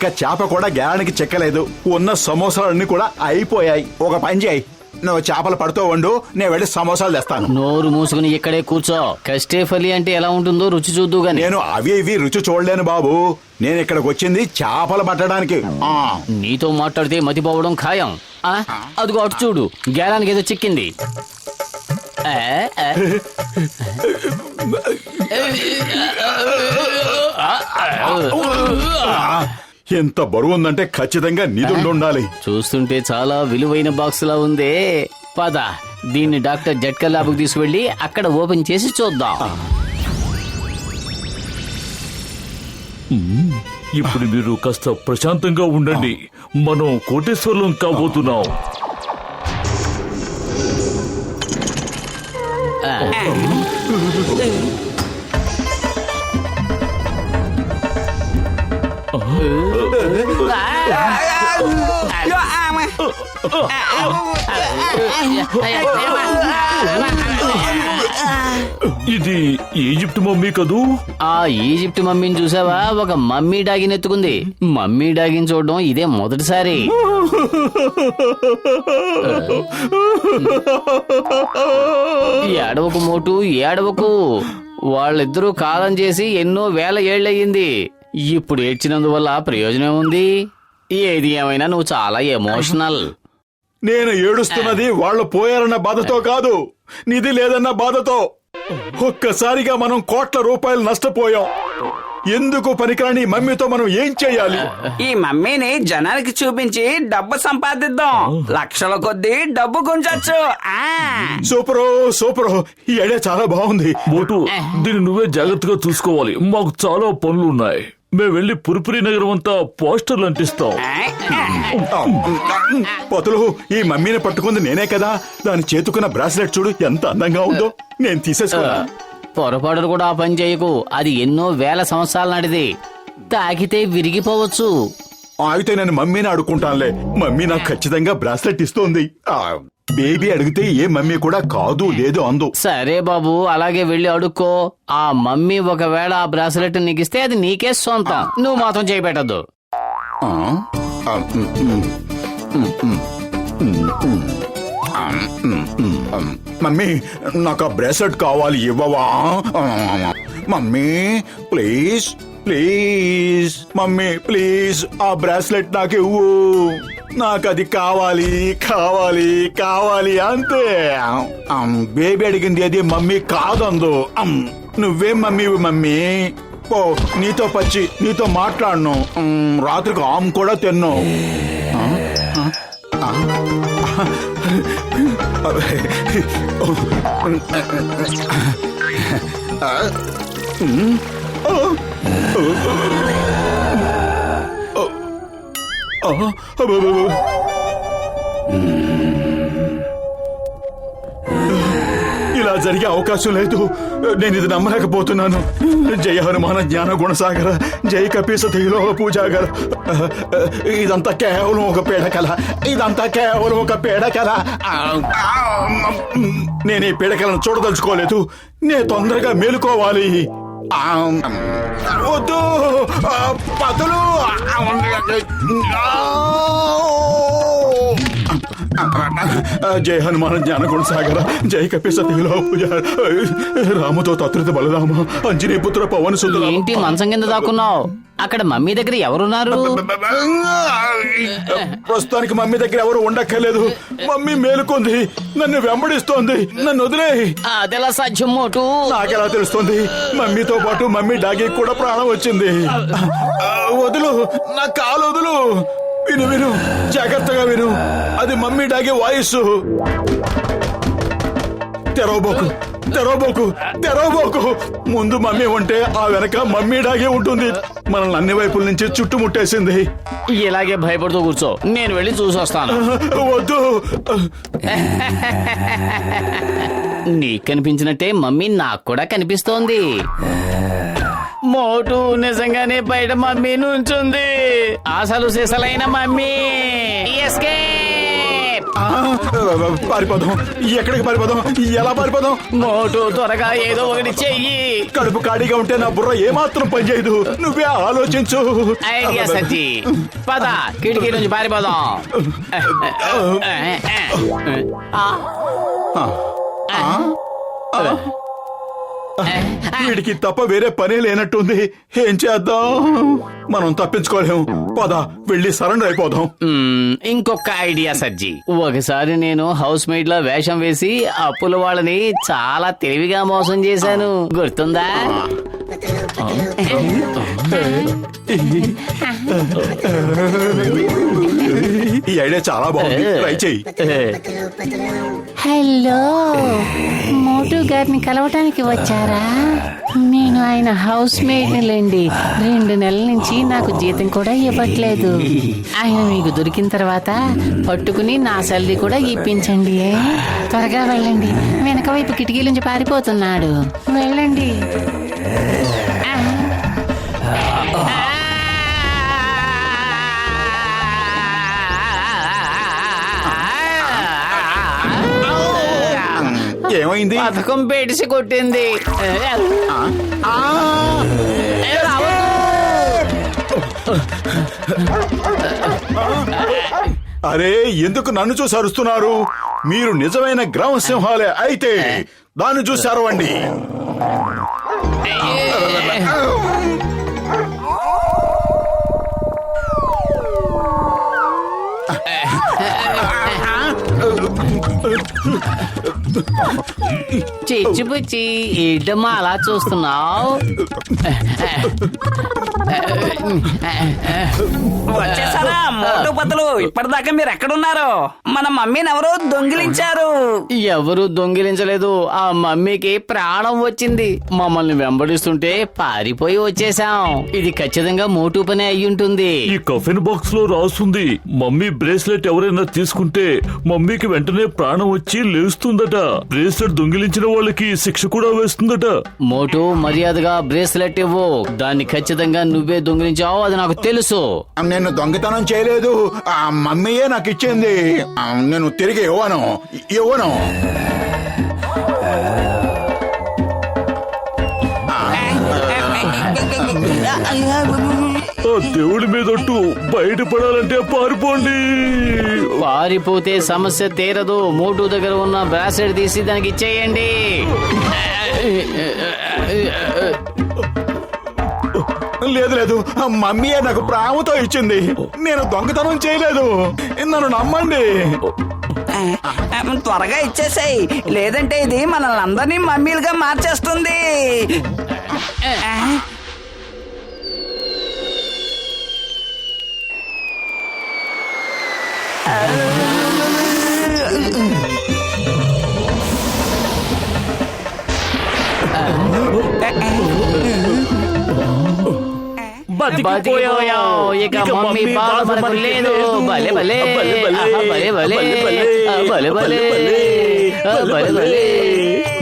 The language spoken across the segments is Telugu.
ఒక్క చేప కూడా గేలానికి చెక్కలేదు. ఉన్న సమోసాలన్నీ కూడా అయిపోయాయి. ఒక పని చేయి, నువ్వు చేపలు పడుతూ ఉండు, నేను వెళ్ళి సమోసాలు తెస్తాను. నోరు మూసుకుని ఇక్కడే కూర్చో. కస్టేఫలి అంటే ఎలా ఉంటుందో రుచి చూద్దు గాని. నేను అవి ఇవి రుచి చూడలేను బాబు. నేను ఇక్కడికి వచ్చింది చేపలు పట్టడానికి. నీతో మాట్లాడితే మతిపోవడం ఖాయం. అదిగో అటు చూడు, గేలానికి ఏదో చిక్కింది. ఎంత బరువు ఉందంటే ఖచ్చితంగా నిధులు ఉండాలి. చూస్తుంటే చాలా విలువైన బాక్స్ లా ఉందే. పద, దీన్ని డాక్టర్ జట్కా ల్యాబ్కి తీసుకువెళ్ళి అక్కడ ఓపెన్ చేసి చూద్దాం. ఇప్పుడు మీరు కాస్త ప్రశాంతంగా ఉండండి. మనం కోటేశ్వరం కాబోతున్నాం. ఇది ఈజిప్ట్ మమ్మీ కదూ? ఆ ఈజిప్ట్ మమ్మీని చూసావా? ఒక మమ్మీ డాగిని ఎత్తుకుంది. మమ్మీ డాగిని చూడడం ఇదే మొదటిసారి. ఏడవకు మోటు, ఏడవకు. వాళ్ళిద్దరూ కాలం చేసి ఎన్నో వేల ఏళ్లయ్యింది. ఇప్పుడు ఏడ్చినందువల్ల ప్రయోజనం ఉంది? ఏది ఏమైనా నువ్వు చాలా ఎమోషనల్. నేను ఏడుస్తున్నది వాళ్ళు పోయారన్న బాధతో కాదు, నిధి లేదన్న బాధతో. ఒక్కసారిగా మనం కోట్ల రూపాయలు నష్టపోయాం. ఎందుకు పనికిరాని మమ్మీతో మనం ఏం చెయ్యాలి? ఈ మమ్మీని జనానికి చూపించి డబ్బు సంపాదిద్దాం. లక్షల కొద్దీ డబ్బు గుంజొచ్చు. సూపరు సూపరు, ఈ ఐడియా చాలా బాగుంది. మోటు, దీన్ని నువ్వే జాగ్రత్తగా చూసుకోవాలి. మాకు చాలా పనులున్నాయి. మేము వెళ్ళి పురిపురి నగరం అంతా పోస్టర్లు అంటిస్తాం. పొతులు, ఈ మమ్మీని పట్టుకుంది నేనే కదా. దాని చేతుకున్న బ్రాస్లెట్ చూడు ఎంత అందంగా ఉందో. నేను తీసేసుకున్నా. పొరపాటు కూడా ఆ పని చేయకు. అది ఎన్నో వేల సంవత్సరాల నాటిది. తాకితే విరిగిపోవచ్చు. అయితే నేను మమ్మీని అడుక్కుంటానులే. మమ్మీ నాకు ఖచ్చితంగా బ్రాస్లెట్ ఇస్తోంది. బేబీ అడిగితే ఏ మమ్మీ కూడా కాదు లేదు అందు. సరే బాబు, అలాగే వెళ్ళి అడుక్కో. ఆ మమ్మీ ఒకవేళ ఆ బ్రాస్లెట్ నీకిస్తే అది నీకే సొంతం. నువ్వు మాత్రం చేయబెట్టద్దు. మమ్మీ, నాకు ఆ బ్రాస్లెట్ కావాలి, ఇవ్వవా? Mummy please please, mummy please, ఆ బ్రాస్లెట్ నాకు ఇవ్వు. నాకు అది కావాలి కావాలి కావాలి అంతే. బేబీ అడిగింది అది మమ్మీ కాదందు. నువ్వేం మమ్మీ? మమ్మీ ఓ, నీతో మాట్లాడను. రాత్రికి ఆమె కూడా తిన్ను. ఇలా జరిగే అవకాశం లేదు. నేను ఇది నమ్మలేకపోతున్నాను. జయ హనుమాన జ్ఞాన గుణసాగర, జై కపీస తైలోహ పూజాగర. ఇదంతా కేవలం ఒక పీడకల. ఇదంతా కేవలం ఒక పీడకల. నేను ఈ పీడకలను చూడదలుచుకోలేదు. నేను తొందరగా మేలుకోవాలి. వద్దు పతులు. జయ హనుమాన జ్ఞాన గుణసాగర, జై కపీస తైలోహ పూజాగర, రామతో తత్రిత బలరామ, అంజనీ పుత్ర పవన సుందర. ఏంటి మంచం కింద దాక్కున్నావు? అక్కడ మమ్మీ దగ్గర ఎవరున్నారు? ప్రస్తుతానికి మమ్మీ దగ్గర ఎవరు ఉండక్కర్లేదు. మమ్మీ మేలుకుంది, నన్ను వెంబడిస్తోంది. నన్ను వదిలే. అదెలా సాధ్యం మోటు? నాకెలా తెలుస్తుంది? మమ్మీతో పాటు మమ్మీ డాగి కూడా ప్రాణం వచ్చింది. వదులు, నా కాలు వదులు. విను విను, జాగ్రత్తగా విను. అది మమ్మీ డాగి వాయిస్. తెరవబోకు తెరవబోకు తెరవబోకు. ముందు మమ్మీ ఉంటే ఆ వెనక మమ్మీ డాగే ఉంటుంది. మనల్ని అన్ని వైపుల నుంచి చుట్టుముట్టేసింది. ఇలాగే భయపడుతూ కూర్చో, నేను వెళ్ళి చూసొస్తాను. వద్దు. నీకు కనిపించినట్టే మమ్మీ నాకు కూడా కనిపిస్తోంది. మోటు, నిజంగానే బయట మమ్మీ నుంచుంది. అసలు సిసలైన మమ్మీ. ఎస్కేప్. పారిపోదాం. ఎక్కడికి పారిపోదాం? ఎలా పారిపోదాం? మోటు త్వరగా ఏదో ఒకటి చెయ్యి. కడుపు ఖాళీగా ఉంటే నా బుర్ర ఏమాత్రం పనిచేయదు. నువ్వే ఆలోచించు. ఐడియా సజ్జి, పద కిటికీ నుంచి పారిపోదాం. వీడికి తప్ప వేరే పనే లేనట్టుంది. ఏం చేద్దాం? మనం తప్పించుకోలేము. పద, వెళ్ళి సరెండర్ అయిపోదాం. ఇంకొక ఐడియా సజ్జి. ఒకసారి నేను హౌస్ మేడ్ లో వేషం వేసి అప్పుల వాళ్ళని చాలా తెలివిగా మోసం చేశాను, గుర్తుందా? ఈ ఐడియా చాలా బాగుంది. ట్రై చెయ్యి. హలో, మోటు గారిని కలవటానికి వచ్చారా? నేను ఆయన హౌస్ మేడ్నిలేండి. 2 నెలల నుంచి నాకు జీతం కూడా ఇవ్వట్లేదు. ఆయన మీకు దొరికిన తర్వాత పట్టుకుని నా సల్లి కూడా ఇప్పించండి. త్వరగా వెళ్ళండి. వెనక వైపు కిటికీ నుంచి పారిపోతున్నాడు. వెళ్ళండి. ఏమైంది? పథకం పేటిసి కొట్టింది. అరే, ఎందుకు నన్ను చూసి అరుస్తున్నారు? మీరు నిజమైన గ్రామ సింహాలే అయితే దాన్ని చూసి అరవండి. చిచ్చుపుచ్చి, ఏంటమ్మా అలా చూస్తున్నావు? వచ్చేసారా మోటు పతులు? ఇప్పటిదాకా మీరు ఎక్కడున్నారు? మన మమ్మీని ఎవరో దొంగిలించారు. ఎవరు దొంగిలించలేదు. ఆ మమ్మీకి ప్రాణం వచ్చింది. మమ్మల్ని వెంబడిస్తుంటే పారిపోయి వచ్చేసాం. ఇది ఖచ్చితంగా మోటు పని అయ్యుంటుంది. ఈ కఫిన్ బాక్స్ లో రాస్తుంది, మమ్మీ బ్రేస్లెట్ ఎవరైనా తీసుకుంటే మమ్మీకి వెంటనే ప్రాణం వచ్చి లేస్తుందట. బ్రేస్లెట్ దొంగిలించిన వాళ్ళకి శిక్ష కూడా వేస్తుందట. మోటు, మర్యాదగా బ్రేస్లెట్ ఇవ్వు. దాన్ని ఖచ్చితంగా నువ్వే దొంగిలించావు, అది నాకు తెలుసు. నేను దొంగతనం చేయలేదు. ఆ మమ్మీయే నాకు ఇచ్చింది. నేను తిరిగి ఇవ్వను. ఆ దేవుడి మీదొట్టు బయటపడాలంటే పారిపోండి. పారిపోతే సమస్య తీరదు. మోటు దగ్గర ఉన్న బ్రాస్లెట్ తీసి దానికి ఇచ్చేయండి. లేదు, మమ్మీయే నాకు ప్రేమతో ఇచ్చింది. నేను దొంగతనం చేయలేదు. నన్ను నమ్మండి. త్వరగా ఇచ్చేసాయి, లేదంటే ఇది మనల్ని అందరినీ మమ్మీలుగా మార్చేస్తుంది. బతికిపోయాం. ఇక మమ్మీ బాధ మనకు లేదు. భలే భలే, భలే భలే, భలే భలే, భలే భలే.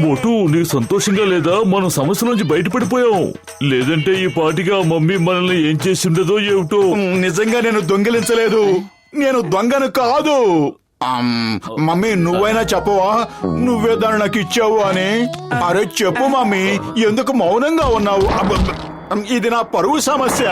మోటు, నీకు సంతోషంగా లేదా? మనం సమస్య నుంచి బయటపడిపోయాం. లేదంటే ఈ పాటిగా మమ్మీ మనల్ని ఏం చేసి ఉండదో ఏమిటో. నిజంగా నేను దొంగిలించలేదు. నేను దొంగను కాదు. మమ్మీ, నువ్వైనా చెప్పవా నువ్వే దాన్ని నాకు ఇచ్చావు అని? అరే చెప్పు మమ్మీ, ఎందుకు మౌనంగా ఉన్నావు? ఇది నా పరువు సమస్య.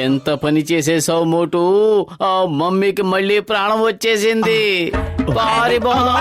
ఎంత పని చేసేసావు మోటు. ఆ మమ్మీకి మళ్ళీ ప్రాణం వచ్చేసింది. పారిపోదాం.